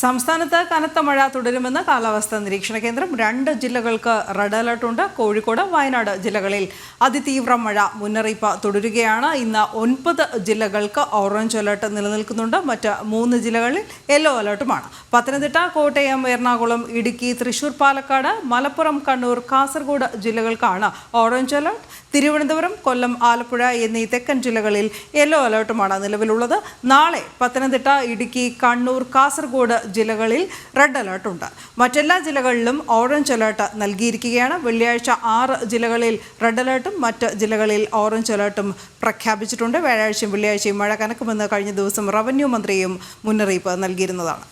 സംസ്ഥാനത്ത് കനത്ത മഴ തുടരുമെന്ന് കാലാവസ്ഥാ നിരീക്ഷണ കേന്ദ്രം. 2 ജില്ലകൾക്ക് റെഡ് അലർട്ടുണ്ട്. കോഴിക്കോട്, വയനാട് ജില്ലകളിൽ അതിതീവ്ര മഴ മുന്നറിയിപ്പ് തുടരുകയാണ്. ഇന്ന് 9 ജില്ലകൾക്ക് ഓറഞ്ച് അലർട്ട് നിലനിൽക്കുന്നുണ്ട്. മറ്റ് 3 ജില്ലകളിൽ യെല്ലോ അലർട്ടുമാണ്. പത്തനംതിട്ട, കോട്ടയം, എറണാകുളം, ഇടുക്കി, തൃശൂർ, പാലക്കാട്, മലപ്പുറം, കണ്ണൂർ, കാസർഗോഡ് ജില്ലകൾക്കാണ് ഓറഞ്ച് അലർട്ട്. തിരുവനന്തപുരം, കൊല്ലം, ആലപ്പുഴ എന്നീ തെക്കൻ ജില്ലകളിൽ യെല്ലോ അലർട്ടുമാണ് നിലവിലുള്ളത്. നാളെ പത്തനംതിട്ട, ഇടുക്കി, കണ്ണൂർ, കാസർഗോഡ് ജില്ലകളിൽ റെഡ് അലർട്ടുണ്ട്. മറ്റെല്ലാ ജില്ലകളിലും ഓറഞ്ച് അലർട്ട് നൽകിയിരിക്കുകയാണ്. വെള്ളിയാഴ്ച 6 ജില്ലകളിൽ റെഡ് അലർട്ടും മറ്റ് ജില്ലകളിൽ ഓറഞ്ച് അലർട്ടും പ്രഖ്യാപിച്ചിട്ടുണ്ട്. വ്യാഴാഴ്ചയും വെള്ളിയാഴ്ചയും മഴ കനക്കുമെന്ന് കഴിഞ്ഞ ദിവസം റവന്യൂ മന്ത്രിയും മുന്നറിയിപ്പ് നൽകിയിരുന്നതാണ്.